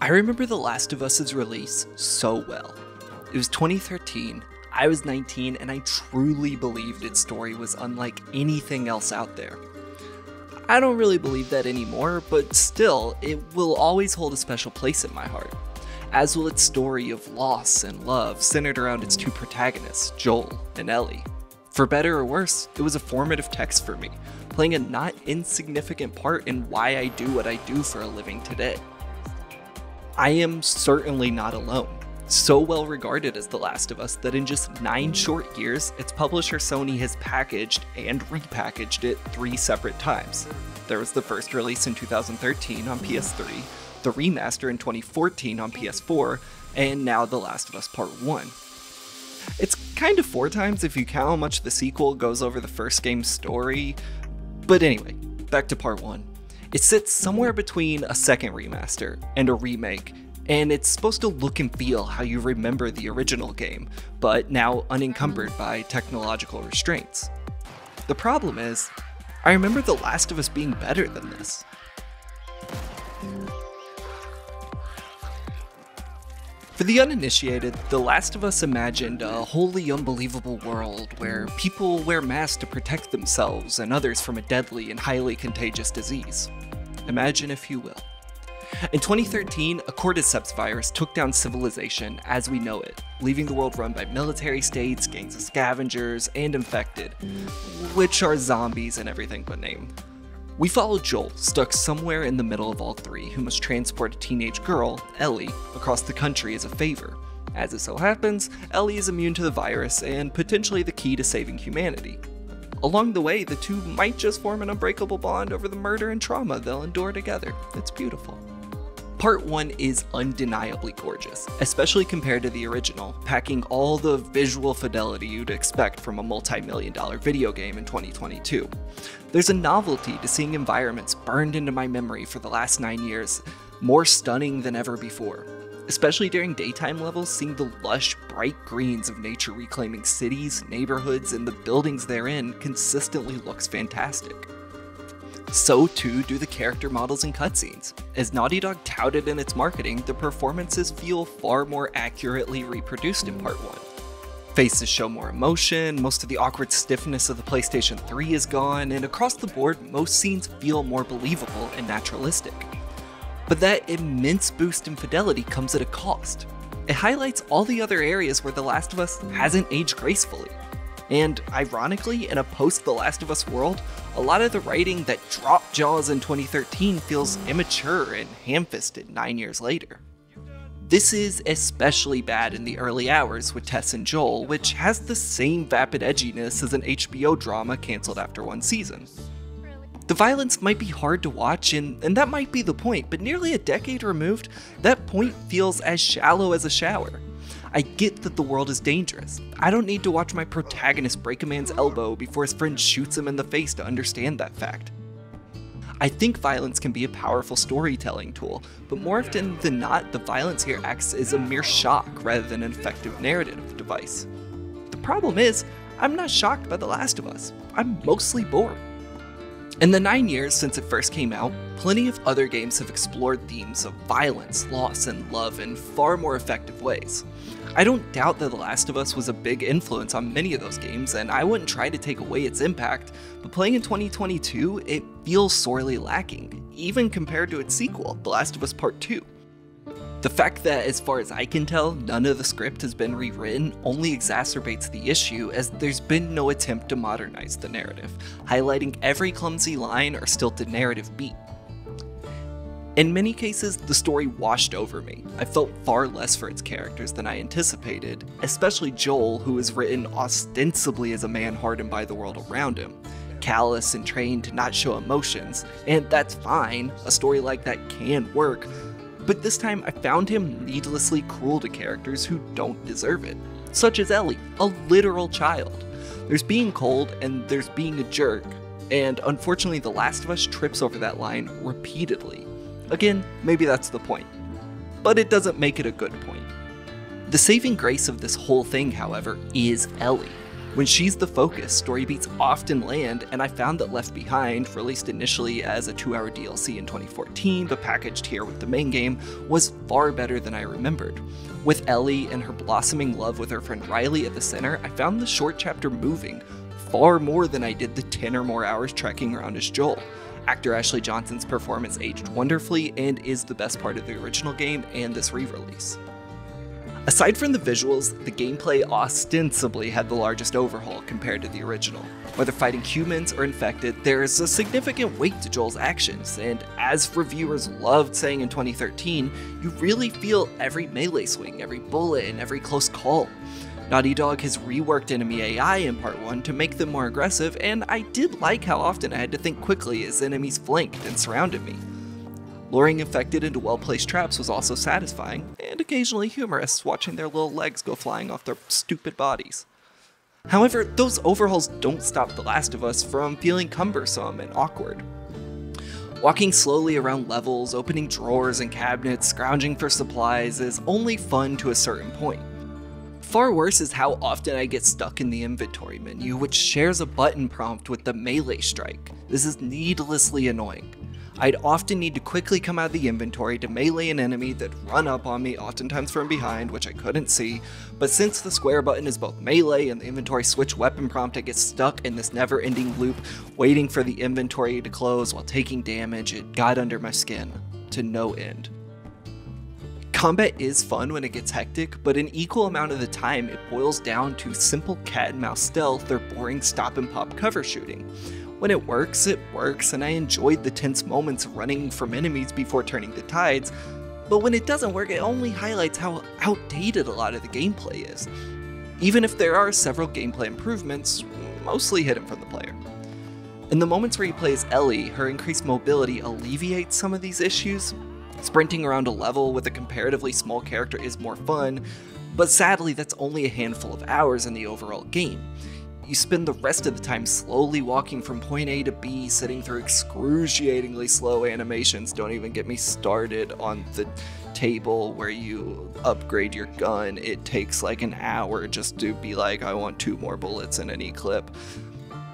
I remember The Last of Us's release so well. It was 2013, I was 19, and I truly believed its story was unlike anything else out there. I don't really believe that anymore, but still, it will always hold a special place in my heart, as will its story of loss and love centered around its two protagonists, Joel and Ellie. For better or worse, it was a formative text for me, playing a not insignificant part in why I do what I do for a living today. I am certainly not alone. So well regarded as The Last of Us that in just 9 short years, its publisher Sony has packaged and repackaged it 3 separate times. There was the first release in 2013 on PS3, the remaster in 2014 on PS4, and now The Last of Us Part 1. It's kind of 4 times if you count how much the sequel goes over the first game's story, but anyway, back to Part 1. It sits somewhere between a second remaster and a remake, and it's supposed to look and feel how you remember the original game, but now unencumbered by technological restraints. The problem is, I remember The Last of Us being better than this. For the uninitiated, The Last of Us imagined a wholly unbelievable world where people wear masks to protect themselves and others from a deadly and highly contagious disease. Imagine if you will. In 2013, a cordyceps virus took down civilization as we know it, leaving the world run by military states, gangs of scavengers, and infected, which are zombies and everything but name. We follow Joel, stuck somewhere in the middle of all 3, who must transport a teenage girl, Ellie, across the country as a favor. As it so happens, Ellie is immune to the virus and potentially the key to saving humanity. Along the way, the two might just form an unbreakable bond over the murder and trauma they'll endure together. It's beautiful. Part 1 is undeniably gorgeous, especially compared to the original, packing all the visual fidelity you'd expect from a multi-million-dollar video game in 2022. There's a novelty to seeing environments burned into my memory for the last 9 years, more stunning than ever before. Especially during daytime levels, seeing the lush, bright greens of nature reclaiming cities, neighborhoods, and the buildings therein consistently looks fantastic. So too do the character models and cutscenes. As Naughty Dog touted in its marketing, the performances feel far more accurately reproduced in Part 1. Faces show more emotion, most of the awkward stiffness of the PlayStation 3 is gone, and across the board, most scenes feel more believable and naturalistic. But that immense boost in fidelity comes at a cost. It highlights all the other areas where The Last of Us hasn't aged gracefully. And ironically, in a post-The Last of Us world, a lot of the writing that dropped Jaws in 2013 feels immature and ham-fisted 9 years later. This is especially bad in the early hours with Tess and Joel, which has the same vapid edginess as an HBO drama cancelled after 1 season. The violence might be hard to watch, and that might be the point, but nearly a decade removed, that point feels as shallow as a shower. I get that the world is dangerous. I don't need to watch my protagonist break a man's elbow before his friend shoots him in the face to understand that fact. I think violence can be a powerful storytelling tool, but more often than not, the violence here acts as a mere shock rather than an effective narrative device. The problem is, I'm not shocked by The Last of Us. I'm mostly bored. In the 9 years since it first came out, plenty of other games have explored themes of violence, loss, and love in far more effective ways. I don't doubt that The Last of Us was a big influence on many of those games, and I wouldn't try to take away its impact, but playing in 2022, it feels sorely lacking, even compared to its sequel, The Last of Us Part 2. The fact that, as far as I can tell, none of the script has been rewritten only exacerbates the issue, as there's been no attempt to modernize the narrative, highlighting every clumsy line or stilted narrative beat. In many cases, the story washed over me. I felt far less for its characters than I anticipated, especially Joel, who is written ostensibly as a man hardened by the world around him, callous and trained to not show emotions, and that's fine, a story like that can work, but this time I found him needlessly cruel to characters who don't deserve it, such as Ellie, a literal child. There's being cold and there's being a jerk, and unfortunately The Last of Us trips over that line repeatedly. Again, maybe that's the point, but it doesn't make it a good point. The saving grace of this whole thing, however, is Ellie. When she's the focus, story beats often land, and I found that Left Behind, released initially as a 2-hour DLC in 2014 but packaged here with the main game, was far better than I remembered. With Ellie and her blossoming love with her friend Riley at the center, I found the short chapter moving far more than I did the 10 or more hours trekking around as Joel. Actor Ashley Johnson's performance aged wonderfully and is the best part of the original game and this re-release. Aside from the visuals, the gameplay ostensibly had the largest overhaul compared to the original. Whether fighting humans or infected, there is a significant weight to Joel's actions, and as reviewers loved saying in 2013, you really feel every melee swing, every bullet, and every close call. Naughty Dog has reworked enemy AI in Part 1 to make them more aggressive, and I did like how often I had to think quickly as enemies flanked and surrounded me. Luring infected into well-placed traps was also satisfying, and occasionally humorous, watching their little legs go flying off their stupid bodies. However, those overhauls don't stop The Last of Us from feeling cumbersome and awkward. Walking slowly around levels, opening drawers and cabinets, scrounging for supplies is only fun to a certain point. Far worse is how often I get stuck in the inventory menu, which shares a button prompt with the melee strike. This is needlessly annoying. I'd often need to quickly come out of the inventory to melee an enemy that'd run up on me, oftentimes from behind, which I couldn't see, but since the square button is both melee and the inventory switch weapon prompt, I get stuck in this never-ending loop, waiting for the inventory to close while taking damage. It got under my skin, to no end. Combat is fun when it gets hectic, but an equal amount of the time it boils down to simple cat and mouse stealth or boring stop and pop cover shooting. When it works, and I enjoyed the tense moments running from enemies before turning the tides, but when it doesn't work, it only highlights how outdated a lot of the gameplay is. Even if there are several gameplay improvements, mostly hidden from the player. In the moments where you play as Ellie, her increased mobility alleviates some of these issues. Sprinting around a level with a comparatively small character is more fun, but sadly that's only a handful of hours in the overall game. You spend the rest of the time slowly walking from point A to B, sitting through excruciatingly slow animations. Don't even get me started on the table where you upgrade your gun. It takes like an hour just to be like, I want 2 more bullets in any clip.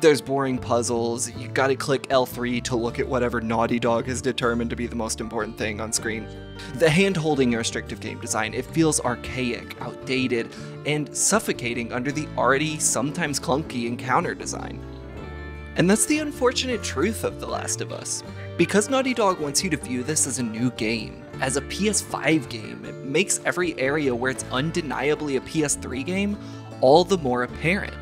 There's boring puzzles, you gotta click L3 to look at whatever Naughty Dog has determined to be the most important thing on screen. The hand-holding and restrictive game design, it feels archaic, outdated, and suffocating under the already sometimes clunky encounter design. And that's the unfortunate truth of The Last of Us. Because Naughty Dog wants you to view this as a new game, as a PS5 game, it makes every area where it's undeniably a PS3 game all the more apparent.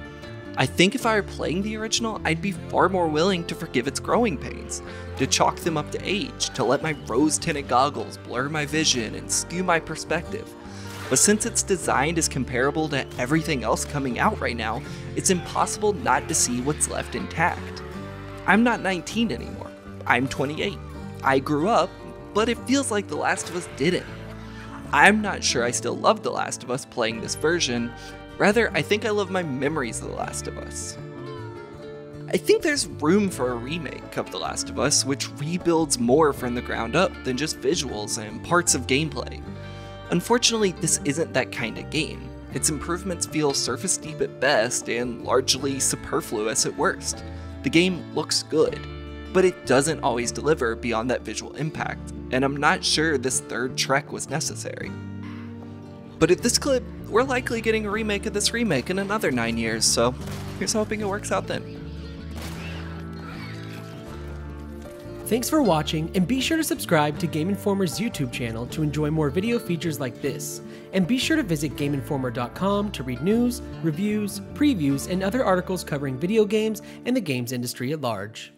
I think if I were playing the original, I'd be far more willing to forgive its growing pains, to chalk them up to age, to let my rose-tinted goggles blur my vision and skew my perspective. But since it's designed as comparable to everything else coming out right now, it's impossible not to see what's left intact. I'm not 19 anymore. I'm 28. I grew up, but it feels like The Last of Us didn't. I'm not sure I still love The Last of Us playing this version. Rather, I think I love my memories of The Last of Us. I think there's room for a remake of The Last of Us, which rebuilds more from the ground up than just visuals and parts of gameplay. Unfortunately, this isn't that kind of game. Its improvements feel surface deep at best and largely superfluous at worst. The game looks good, but it doesn't always deliver beyond that visual impact, and I'm not sure this third trek was necessary. But at this clip, we're likely getting a remake of this remake in another 9 years, so here's hoping it works out then. Thanks for watching, and be sure to subscribe to Game Informer's YouTube channel to enjoy more video features like this. And be sure to visit GameInformer.com to read news, reviews, previews, and other articles covering video games and the games industry at large.